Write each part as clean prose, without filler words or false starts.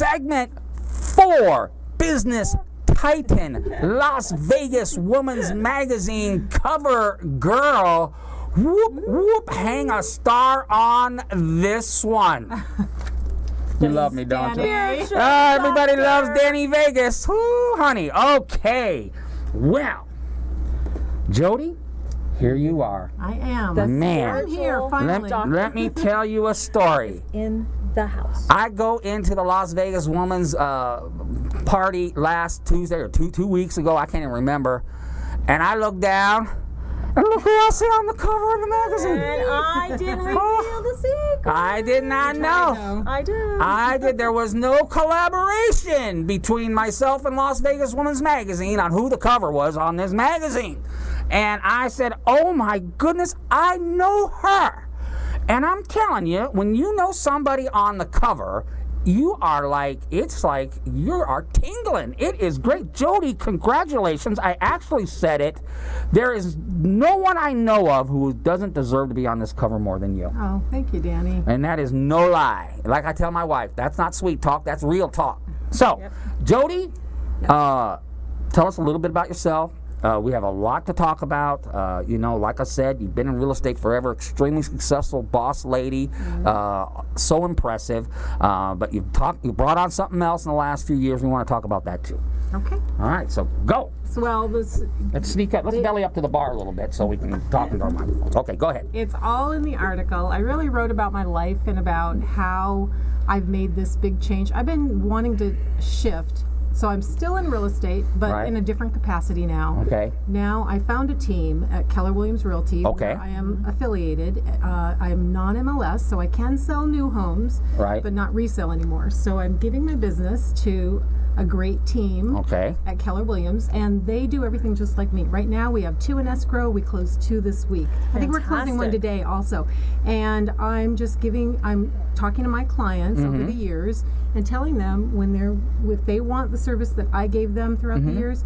segment 4, Business Titan, Las Vegas Woman's Magazine cover girl. Whoop, whoop, hang a star on this one. You love me, don't you? Everybody loves Danny Vegas. Woo, honey. Okay. Well, Jody, here you are. I am. Man, I'm here finally. let me tell you a story. In the house. I go into the Las Vegas Woman's party last Tuesday or two weeks ago. I can't even remember. And I look down, and look who I see on the cover of the magazine. And I didn't reveal the secret. I did not know. I did. I did. There was no collaboration between myself and Las Vegas Woman's Magazine on who the cover was on this magazine. And I said, oh my goodness, I know her. And I'm telling you, when you know somebody on the cover, you are like, it's like you are tingling. It is great. Jody, congratulations. I actually said it. There is no one I know of who doesn't deserve to be on this cover more than you. Oh, thank you, Danny. And that is no lie. Like I tell my wife, that's not sweet talk, that's real talk. So, Jody, tell us a little bit about yourself. We have a lot to talk about. You know, like I said, you've been in real estate forever, extremely successful boss lady, so impressive. But you brought on something else in the last few years. We want to talk about that too. Okay. All right, so go. Well, Let's sneak up. Let's belly up to the bar a little bit so we can talk into our microphones. Okay, go ahead. it's all in the article. I really wrote about my life and about how I've made this big change. I've been wanting to shift. So I'm still in real estate, but in a different capacity now. Okay. Now I found a team at Keller Williams Realty. Okay. Where I am affiliated. I am non-MLS, so I can sell new homes, but not resell anymore. So I'm giving my business to a great team at Keller Williams, and they do everything just like me. Right now we have 2 in escrow. We closed 2 this week. I think we're closing 1 today also. And I'm talking to my clients over the years and telling them if they want the service that I gave them throughout the years,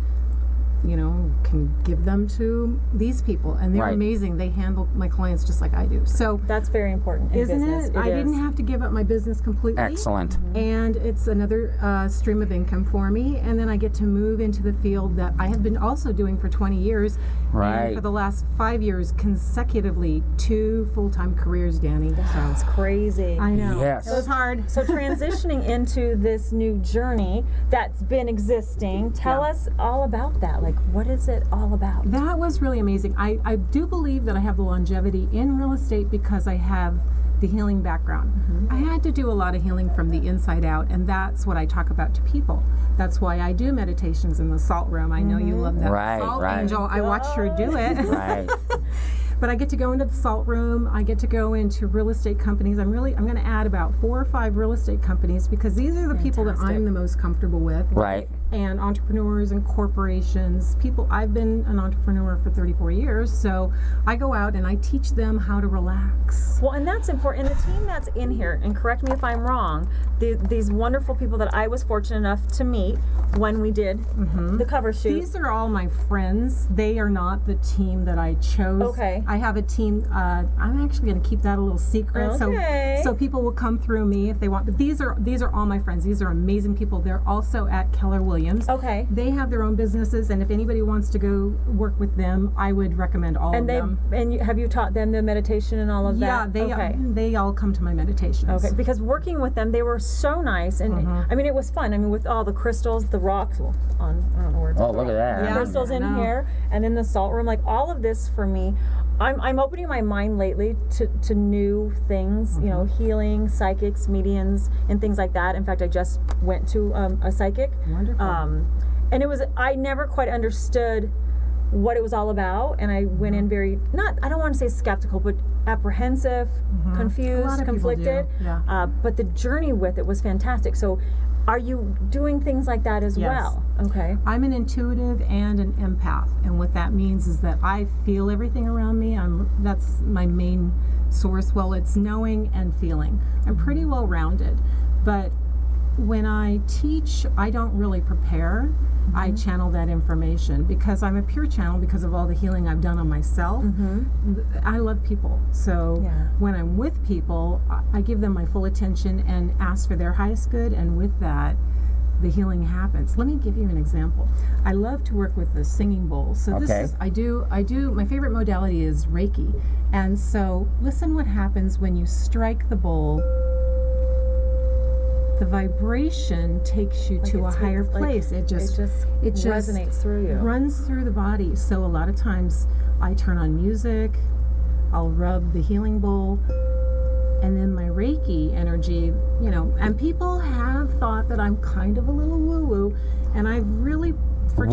you know, can give them to these people, and they're amazing. They handle my clients just like I do. So that's very important in isn't business. it? I didn't have to give up my business completely. Excellent. And it's another stream of income for me, and then I get to move into the field that I have been also doing for 20 years. And for the last 5 years consecutively, 2 full-time careers, Danny. That sounds crazy. I know. Yes. It was hard. So transitioning into this new journey that's been existing, tell us all about that. Like, what is it all about? That was really amazing. I do believe that I have the longevity in real estate because I have the healing background. I had to do a lot of healing from the inside out, and that's what I talk about to people. That's why I do meditations in the salt room. I know you love that. Salt Angel. I watched her do it. But I get to go into the salt room. I get to go into real estate companies. I'm going to add about 4 or 5 real estate companies because these are the people that I'm the most comfortable with. And entrepreneurs and corporations. I've been an entrepreneur for 34 years, so I go out and I teach them how to relax. Well, and that's important. And the team that's in here, and correct me if I'm wrong, these wonderful people that I was fortunate enough to meet when we did the cover shoot. These are all my friends. They are not the team that I chose. Okay. I have a team. I'm actually going to keep that a little secret, so people will come through me if they want. But these are all my friends. These are amazing people. They're also at Keller Williams. Okay. They have their own businesses, and if anybody wants to go work with them, I would recommend all of them. And have you taught them the meditation and all of that? Yeah, they all come to my meditations. Okay, because working with them, they were so nice, and I mean, it was fun. I mean, with all the crystals, the rocks, I don't know where it's. Oh, look at that! Yeah, crystals in here, and then the salt room, like all of this for me. I'm opening my mind lately to new things, you know, healing, psychics, mediums, and things like that. In fact, I just went to a psychic. Wonderful. And I never quite understood what it was all about, and I went in very, I don't want to say skeptical, but apprehensive, confused, conflicted. But the journey with it was fantastic. So are you doing things like that as well? Okay. I'm an intuitive and an empath, and what that means is that I feel everything around me. That's my main source. Well, it's knowing and feeling. I'm pretty well rounded, but when I teach, I don't really prepare. I channel that information because I'm a pure channel because of all the healing I've done on myself. I love people. So when I'm with people, I give them my full attention and ask for their highest good, and with that, the healing happens. Let me give you an example. I love to work with the singing bowl. So this is, I do, my favorite modality is Reiki. And so listen what happens when you strike the bowl. The vibration takes you to a higher place. It just resonates through you. Runs through the body. So a lot of times I turn on music, I'll rub the healing bowl, and then my Reiki energy, you know, and people have thought that I'm kind of a little woo-woo, and I've really, for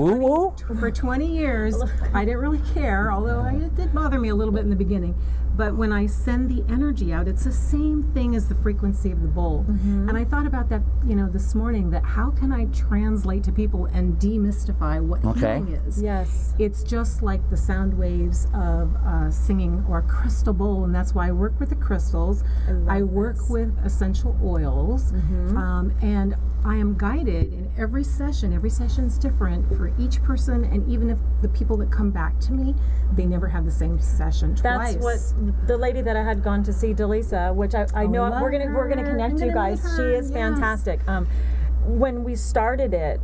20 years, I didn't really care, although it did bother me a little bit in the beginning. But when I send the energy out, it's the same thing as the frequency of the bowl. And I thought about that, you know, this morning, that how can I translate to people and demystify what healing is? Yes. It's just like the sound waves of singing or a crystal bowl, and that's why I work with the crystals. I work with essential oils, and I am guided in every session. Every session's different for each person, and even if the people that come back to me, they never have the same session twice. That's what the lady that I had gone to see, Delisa, which I know we're gonna connect you guys. She is fantastic. When we started it,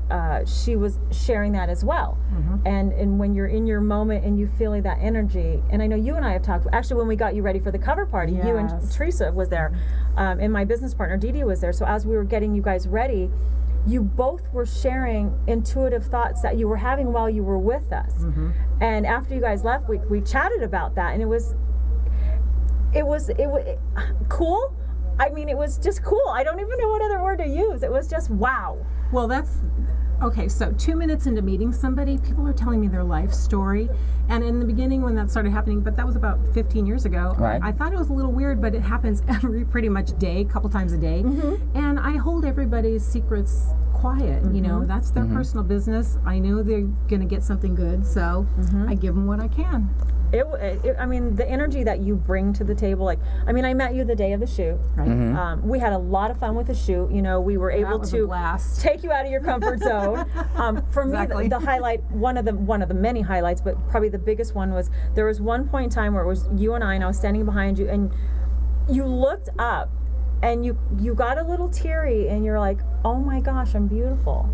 she was sharing that as well. And when you're in your moment and you feeling that energy, and I know you and I have talked, actually when we got you ready for the cover party, you and Teresa was there, and my business partner Dee was there. So as we were getting you guys ready, you both were sharing intuitive thoughts that you were having while you were with us. And after you guys left, we chatted about that, and it was cool. I mean, it was just cool. I don't even know what other word to use. It was just wow. Well, that's okay. So 2 minutes into meeting somebody, people are telling me their life story. And in the beginning when that started happening, but that was about 15 years ago, I thought it was a little weird, but it happens every pretty much day, a couple times a day. And I hold everybody's secrets quiet. You know, that's their personal business. I know they're going to get something good, so I give them what I can. I mean, the energy that you bring to the table, like, I mean, I met you the day of the shoot. We had a lot of fun with the shoot. You know, we were able to take you out of your comfort zone. For me, the highlight, one of the many highlights, but probably the biggest one was, there was one point in time where it was you and I was standing behind you, and you looked up, and you got a little teary, and you're like, oh my gosh, I'm beautiful.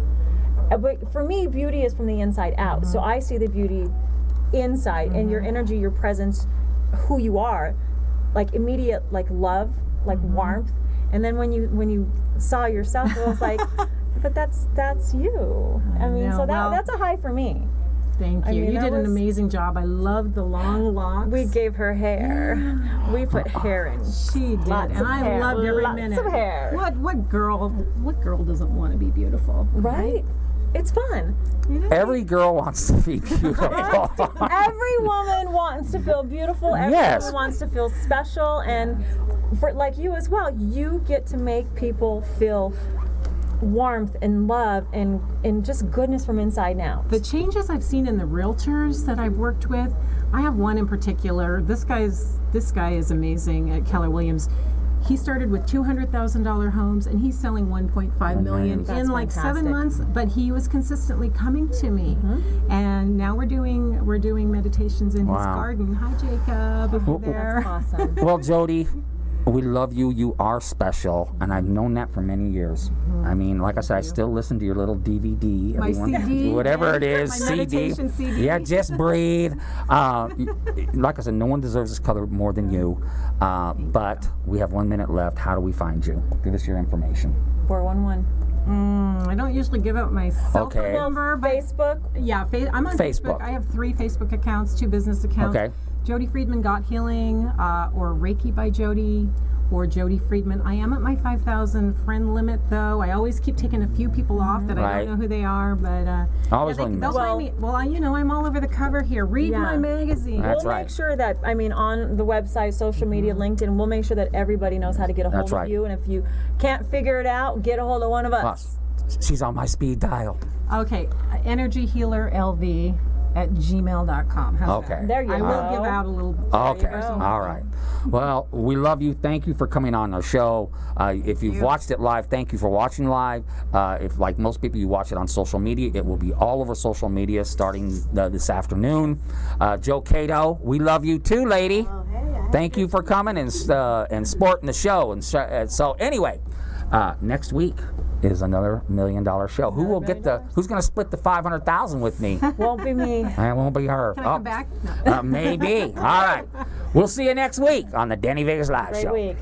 But for me, beauty is from the inside out. So I see the beauty inside, and your energy, your presence, who you are, like immediate, like love, like warmth. And then when you saw yourself, it was like, but that's you. I mean, so that's a high for me. Thank you. You did an amazing job. I loved the long locks. We gave her hair. We put hair in. She did, and I loved every minute. Lots of hair. What girl doesn't want to be beautiful? Right? It's fun. Every girl wants to be beautiful. Every woman wants to feel beautiful. Every woman wants to feel special, and for like you as well, you get to make people feel warmth and love and just goodness from inside out. The changes I've seen in the realtors that I've worked with, I have one in particular. This guy is amazing at Keller Williams. He started with $200,000 homes, and he's selling $1.5 million in like 7 months. But he was consistently coming to me, and now we're doing meditations in his garden. Hi, Jacob, over there. That's awesome. Well, Jody, we love you. You are special, and I've known that for many years. I mean, like I said, I still listen to your little DVD. My CD, whatever it is, my meditation CD. Yeah, just breathe. Like I said, no one deserves this color more than you. But we have 1 minute left. How do we find you? Give us your information. 411. I don't usually give out my cell phone number. But Facebook? Yeah, I'm on Facebook. I have 3 Facebook accounts, 2 business accounts. Okay. Jody Friedman Got Healing, or Reiki by Jody, or Jody Friedman. I am at my 5,000 friend limit, though. I always keep taking a few people off that I don't know who they are, but always they'll find me. Well, I'm all over the cover here. Read my magazine. That's we'll make sure that, I mean, on the website, social media, LinkedIn, we'll make sure that everybody knows how to get a hold of you. And if you can't figure it out, get a hold of one of us. She's on my speed dial. Okay, Energy Healer LV. jokeado@gmail.com. How's Okay. that? There you I go. will give out a little. Okay, go. all right. Well, we love you. Thank you for coming on our show. If you've watched it live, thank you for watching live. If, like most people, you watch it on social media, it will be all over social media starting this afternoon. Joe Cato, we love you too, lady. Thank you for coming and sporting the show. And so anyway, next week is another $1 million show. Who will get who's going to split the $500,000 with me? Won't be me. It won't be her. Can I come back? No. Maybe. All right. We'll see you next week on the Denny Vegas Live Great Show. week.